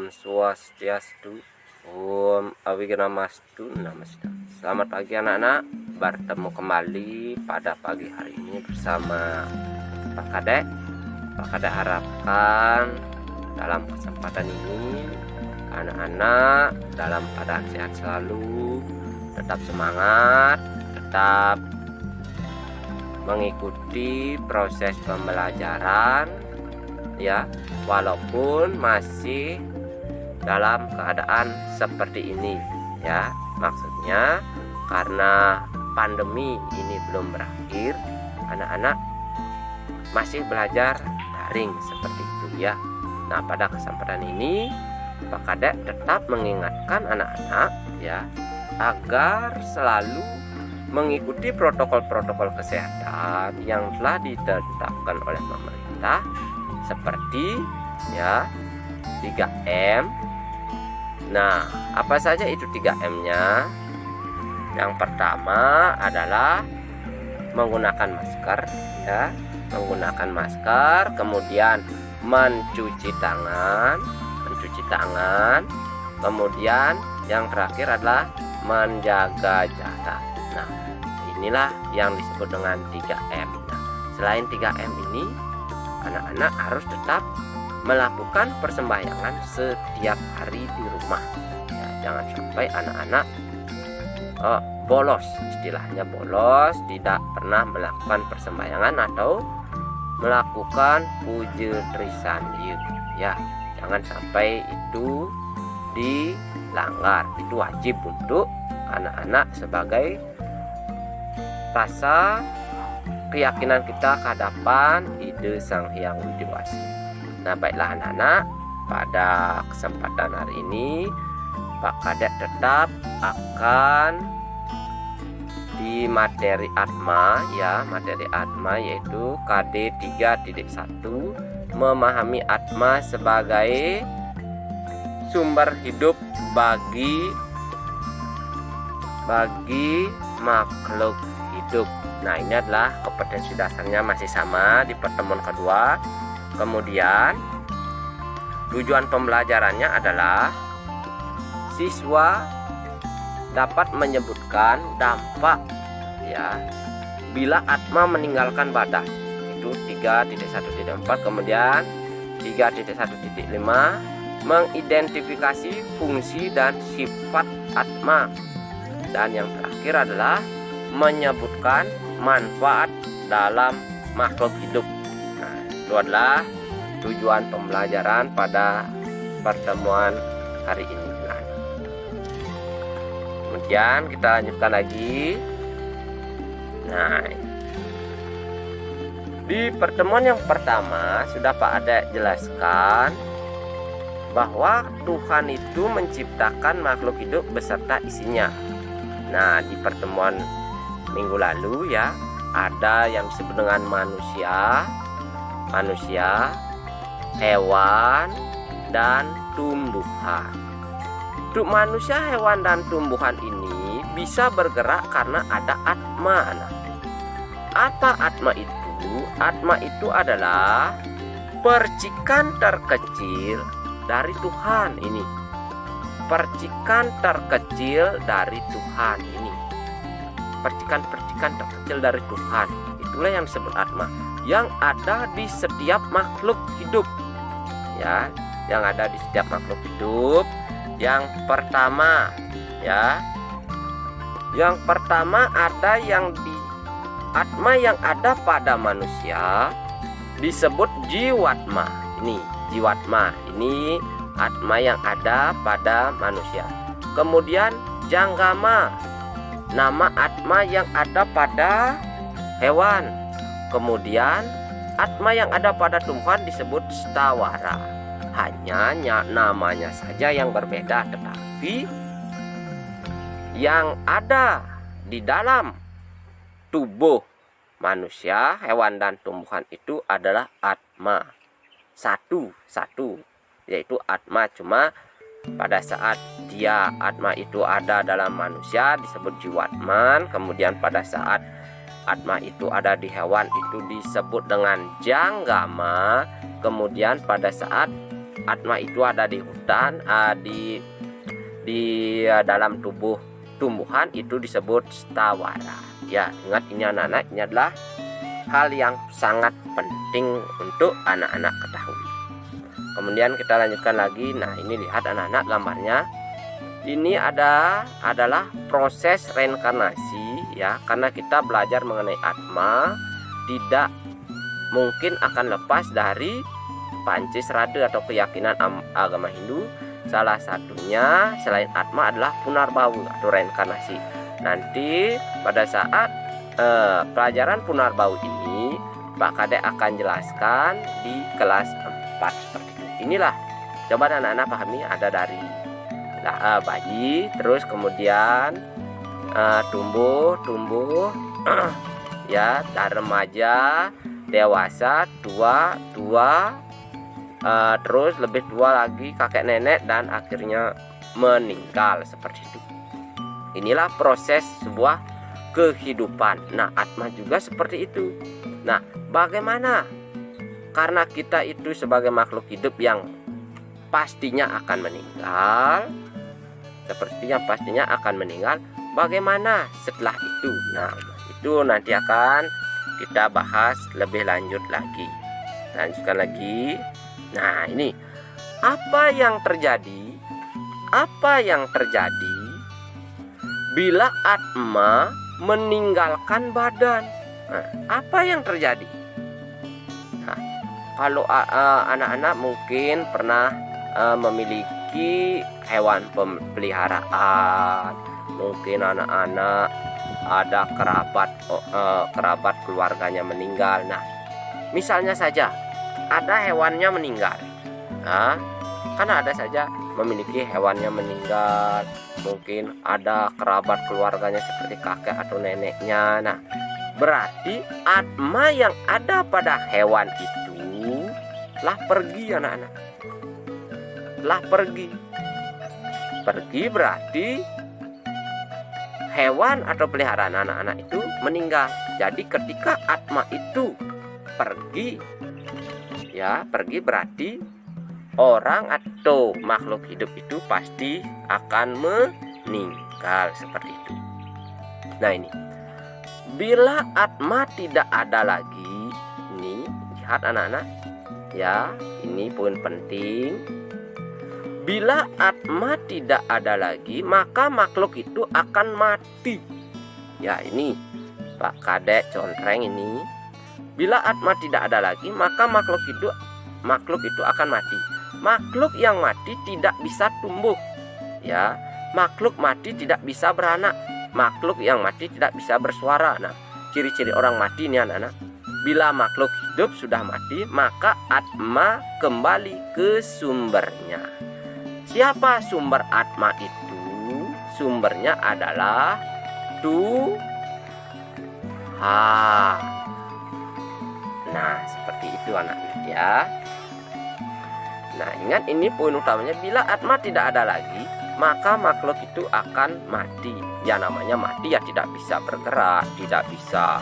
Om Swastiastu, Om Awigramastu, Namaste. Selamat pagi anak-anak, bertemu kembali pada pagi hari ini bersama Pak Kadek. Pak Kadek harapkan dalam kesempatan ini anak-anak dalam keadaan sehat selalu, tetap semangat, tetap mengikuti proses pembelajaran ya, walaupun masih dalam keadaan seperti ini ya. Maksudnya karena pandemi ini belum berakhir, anak-anak masih belajar daring seperti itu ya. Nah, pada kesempatan ini Pak Kadek tetap mengingatkan anak-anak ya, agar selalu mengikuti protokol-protokol kesehatan yang telah ditetapkan oleh pemerintah, seperti ya 3M. Nah, apa saja itu 3M-nya? Yang pertama adalah menggunakan masker ya, menggunakan masker, kemudian mencuci tangan, kemudian yang terakhir adalah menjaga jarak. Nah, inilah yang disebut dengan 3M. Nah, selain 3M ini, anak-anak harus tetap melakukan persembahyangan setiap hari di rumah ya. Jangan sampai anak-anak bolos, istilahnya bolos, tidak pernah melakukan persembahyangan atau melakukan puja trisandiu ya. Jangan sampai itu dilanggar. Itu wajib untuk anak-anak sebagai rasa keyakinan kita ke hadapan ide Sang Hyang Widiwasi. Nah, baiklah anak-anak, pada kesempatan hari ini Pak Kadek tetap akan di materi Atma ya, materi Atma yaitu KD 3.1, memahami Atma sebagai sumber hidup bagi makhluk hidup. Nah, ini adalah kompetensi dasarnya, masih sama di pertemuan kedua. Kemudian tujuan pembelajarannya adalah siswa dapat menyebutkan dampak ya bila Atma meninggalkan badan. Itu 3.1.4. Kemudian 3.1.5, mengidentifikasi fungsi dan sifat Atma. Dan yang terakhir adalah menyebutkan manfaat dalam makhluk hidup. Nah, itu adalah tujuan pembelajaran pada pertemuan hari ini. Nah, kemudian kita lanjutkan lagi. Nah, di pertemuan yang pertama sudah Pak Adek jelaskan bahwa Tuhan itu menciptakan makhluk hidup beserta isinya. Nah, di pertemuan minggu lalu ya, ada yang disebut dengan manusia, hewan, dan tumbuhan. Untuk manusia, hewan, dan tumbuhan ini bisa bergerak karena ada Atma. Nah, apa Atma itu? Atma itu adalah percikan terkecil dari Tuhan ini. Percikan terkecil dari Tuhan ini. Percikan-percikan terkecil dari Tuhan, itulah yang disebut Atma, yang ada di setiap makhluk hidup ya, yang ada di setiap makhluk hidup. Yang pertama ya, yang pertama ada yang di Atma yang ada pada manusia disebut jiwatma. Ini jiwatma, ini Atma yang ada pada manusia. Kemudian janggama, nama Atma yang ada pada hewan. Kemudian Atma yang ada pada tumbuhan disebut stawara. Hanya namanya saja yang berbeda, tetapi yang ada di dalam tubuh manusia, hewan, dan tumbuhan itu adalah Atma. Satu, yaitu Atma. Cuma pada saat dia Atma itu ada dalam manusia disebut jiwatman. Kemudian pada saat Atma itu ada di hewan itu disebut dengan janggama. Kemudian pada saat Atma itu ada di hutan, di dalam tubuh tumbuhan itu disebut stawara. Ya, ingat ini anak-anak, ini adalah hal yang sangat penting untuk anak-anak ketahui. Kemudian kita lanjutkan lagi. Nah, ini lihat anak-anak gambarnya. Ini adalah proses reinkarnasi ya, karena kita belajar mengenai Atma tidak mungkin akan lepas dari Pancasrada atau keyakinan agama Hindu. Salah satunya selain Atma adalah Punarbawu atau reinkarnasi. Nanti pada saat pelajaran Punarbawu ini Pak Kadek akan jelaskan di kelas 4 seperti itu. Inilah, coba anak-anak pahami, ada dari bayi, terus kemudian tumbuh ya, dari remaja, dewasa, tua, terus lebih tua lagi, kakek nenek, dan akhirnya meninggal seperti itu. Inilah proses sebuah kehidupan. Nah, Atma juga seperti itu. Nah, bagaimana? Karena kita itu sebagai makhluk hidup yang pastinya akan meninggal, bagaimana setelah itu? Nah, itu nanti akan kita bahas lebih lanjut lagi. Lanjutkan lagi. Nah, ini apa yang terjadi bila Atma meninggalkan badan? Nah, apa yang terjadi? Nah, kalau anak-anak mungkin pernah memiliki hewan peliharaan, mungkin anak-anak ada kerabat keluarganya meninggal. Nah, misalnya saja ada hewannya meninggal, nah, kan ada saja memiliki hewannya meninggal, mungkin ada kerabat keluarganya seperti kakek atau neneknya. Nah, berarti Atma yang ada pada hewan itu lah pergi, anak-anak, lah pergi berarti hewan atau peliharaan anak-anak itu meninggal. Jadi ketika Atma itu pergi berarti orang atau makhluk hidup itu pasti akan meninggal seperti itu. Nah, ini bila Atma tidak ada lagi, ini lihat anak-anak ya, ini poin penting. Bila Atma tidak ada lagi, maka makhluk itu akan mati. Ya, ini Pak Kadek contreng ini. Bila Atma tidak ada lagi, maka makhluk itu akan mati. Makhluk yang mati tidak bisa tumbuh. Ya, makhluk mati tidak bisa beranak. Makhluk yang mati tidak bisa bersuara. Nah, ciri-ciri orang mati ini anak-anak. Bila makhluk hidup sudah mati, maka Atma kembali ke sumbernya. Siapa sumber Atma itu? Sumbernya adalah Tuhan. Nah, seperti itu anak-anak ya. Nah, ingat ini poin utamanya. Bila Atma tidak ada lagi, maka makhluk itu akan mati. Ya, namanya mati ya, tidak bisa bergerak, tidak bisa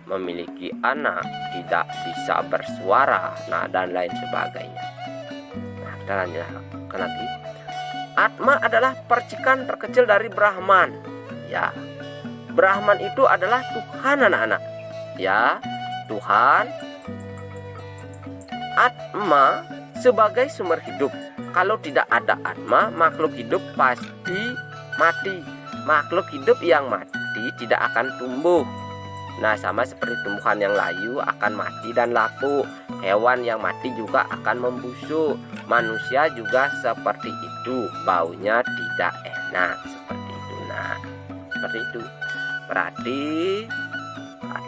memiliki anak, tidak bisa bersuara, nah, dan lain sebagainya. Nah, kita lanjutkan lagi. Atma adalah percikan terkecil dari Brahman. Ya, Brahman itu adalah Tuhan, anak-anak. Ya, Tuhan. Atma sebagai sumber hidup. Kalau tidak ada Atma, makhluk hidup pasti mati. Makhluk hidup yang mati tidak akan tumbuh. Nah, sama seperti tumbuhan yang layu akan mati dan lapuk. Hewan yang mati juga akan membusuk. Manusia juga seperti itu, baunya tidak enak seperti itu. Nah, seperti itu. Berarti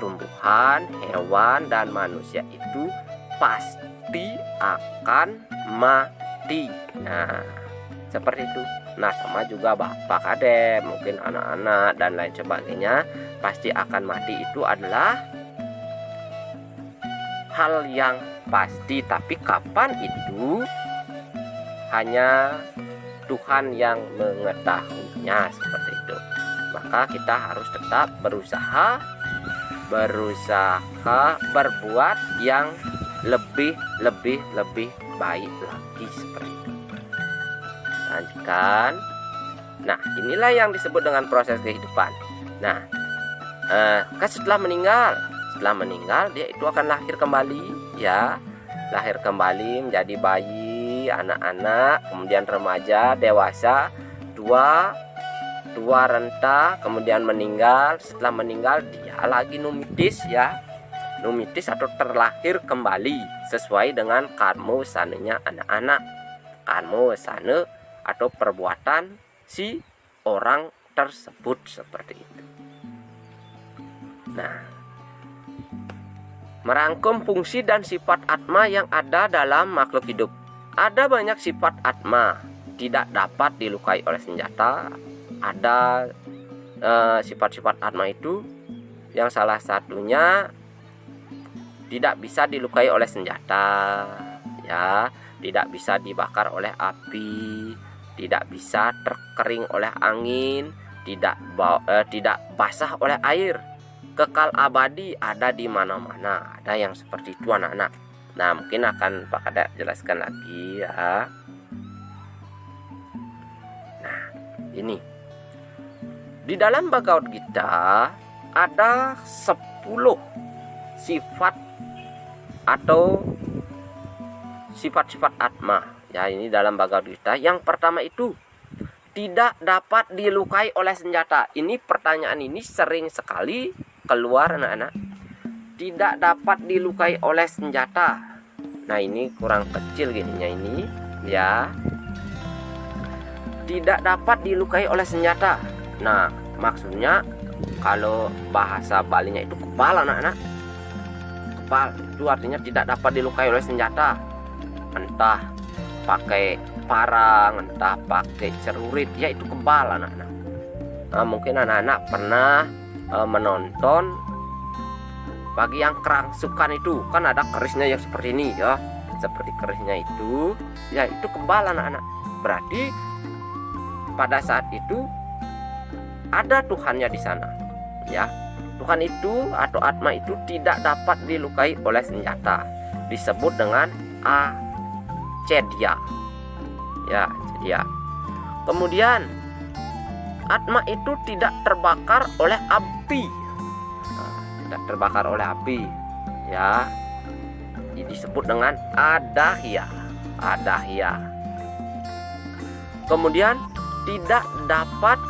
tumbuhan, hewan, dan manusia itu pasti akan mati. Nah, seperti itu. Nah, sama juga Bapak Kadek, mungkin anak-anak dan lain sebagainya pasti akan mati. Itu adalah hal yang pasti, tapi kapan itu hanya Tuhan yang mengetahuinya seperti itu. Maka kita harus tetap berusaha berbuat yang lebih baik lagi seperti itu. Lanjutkan. Nah, inilah yang disebut dengan proses kehidupan. Nah, kan setelah meninggal dia itu akan lahir kembali, ya, lahir kembali menjadi bayi, anak-anak, kemudian remaja, dewasa, tua renta, kemudian meninggal. Setelah meninggal dia lagi numitis, ya, numitis atau terlahir kembali sesuai dengan karma sananya anak-anak, karma sana atau perbuatan si orang tersebut seperti itu. Nah, merangkum fungsi dan sifat atma yang ada dalam makhluk hidup. Ada banyak sifat atma, tidak dapat dilukai oleh senjata. Ada sifat-sifat atma itu yang salah satunya tidak bisa dilukai oleh senjata, ya, tidak bisa dibakar oleh api, tidak bisa terkering oleh angin, tidak basah oleh air, kekal abadi, ada di mana-mana. Ada yang seperti itu anak-anak. Nah, mungkin akan Pak Kada jelaskan lagi, ya. Nah, ini di dalam Bhagavad Gita ada 10 sifat atau sifat-sifat atma, ya, ini dalam Bhagavad Gita. Yang pertama itu tidak dapat dilukai oleh senjata. Ini pertanyaan ini sering sekali keluar anak-anak. Tidak dapat dilukai oleh senjata. Nah, ini kurang kecil gininya ini, ya. Tidak dapat dilukai oleh senjata. Nah, maksudnya kalau bahasa Balinya itu kebal anak-anak. Kebal itu artinya tidak dapat dilukai oleh senjata. Entah pakai parang, entah pakai celurit, ya itu kebal anak-anak. Nah, mungkin anak-anak pernah menonton bagi yang kerangsukan itu, kan ada kerisnya yang seperti ini, ya, seperti kerisnya itu, ya itu kebal anak-anak. Berarti pada saat itu ada Tuhannya di sana, ya. Tuhan itu atau atma itu tidak dapat dilukai oleh senjata. Disebut dengan acedya, ya, acedya. Kemudian atma itu tidak terbakar oleh api, tidak terbakar oleh api, ya. Ini disebut dengan adahya, adahya. Kemudian tidak dapat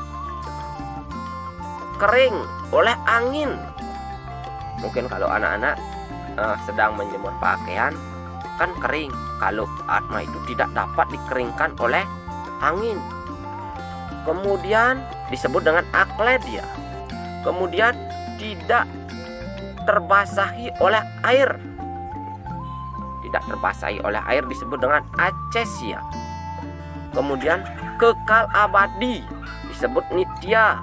kering oleh angin. Mungkin kalau anak-anak sedang menjemur pakaian kan kering. Kalau atma itu tidak dapat dikeringkan oleh angin. Kemudian disebut dengan akledya. Kemudian tidak terbasahi oleh air. Tidak terbasahi oleh air disebut dengan acesya. Kemudian kekal abadi disebut nitya.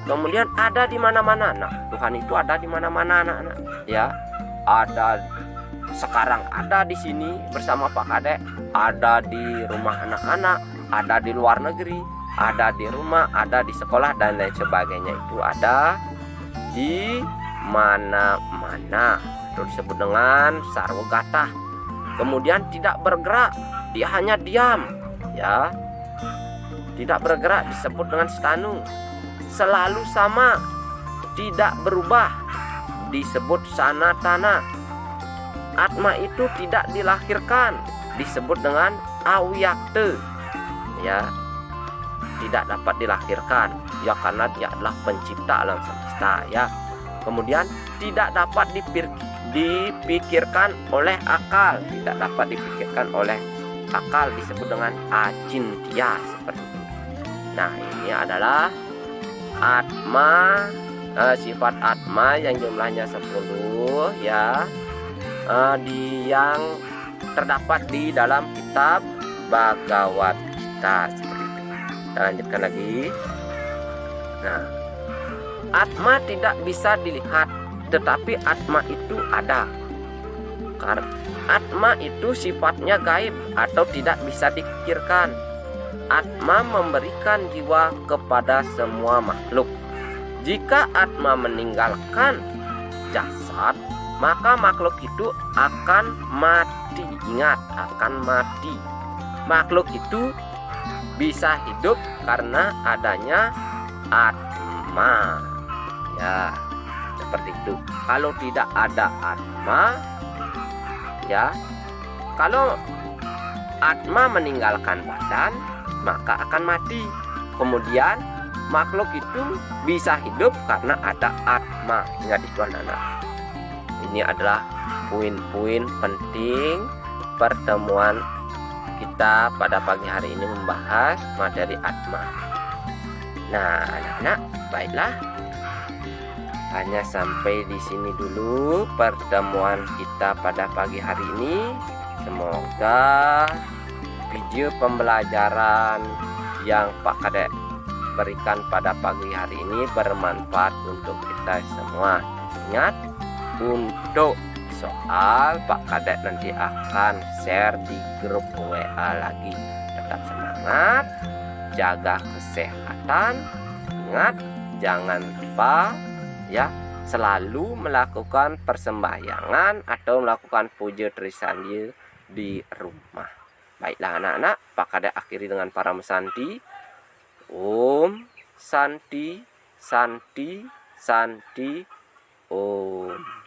Kemudian ada di mana-mana. Nah, Tuhan itu ada di mana-mana anak-anak, ya. Ada sekarang, ada di sini bersama Pak Kade, ada di rumah anak-anak, ada di luar negeri, ada di rumah, ada di sekolah dan lain sebagainya. Itu ada di mana-mana. Itu disebut dengan sarwagata. Kemudian tidak bergerak, dia hanya diam, ya. Tidak bergerak disebut dengan stanu. Selalu sama, tidak berubah, disebut sanatana. Atma itu tidak dilahirkan, disebut dengan awyakta, ya. Tidak dapat dilahirkan, ya, karena dia adalah pencipta alam semesta, ya. Kemudian tidak dapat dipikirkan oleh akal, tidak dapat dipikirkan oleh akal, disebut dengan acintya seperti itu. Nah, ini adalah atma, sifat atma yang jumlahnya 10, ya, yang terdapat di dalam kitab Bhagavad Gita seperti itu. Kita lanjutkan lagi. Nah, atma tidak bisa dilihat, tetapi atma itu ada. Karena atma itu sifatnya gaib atau tidak bisa dipikirkan. Atma memberikan jiwa kepada semua makhluk. Jika atma meninggalkan jasad, maka makhluk itu akan mati. Ingat, akan mati. Makhluk itu bisa hidup karena adanya atma. Ya, seperti itu. Kalau tidak ada atma, ya, kalau atma meninggalkan badan, maka akan mati. Kemudian makhluk itu bisa hidup karena ada atma. Ingat itu anak-anak. Ini adalah poin-poin penting pertemuan kita pada pagi hari ini membahas materi atma. Nah, anak-anak, baiklah. Hanya sampai di sini dulu pertemuan kita pada pagi hari ini. Semoga video pembelajaran yang Pak Kadek berikan pada pagi hari ini bermanfaat untuk kita semua. Ingat, untuk soal Pak Kadek nanti akan share di grup WA lagi. Tetap semangat, jaga kesehatan. Ingat, jangan lupa ya, selalu melakukan persembahyangan atau melakukan puja trisandya di rumah. Baiklah anak-anak, Pak Kadek akhiri dengan para mesanti. Om Santi Santi Santi Om.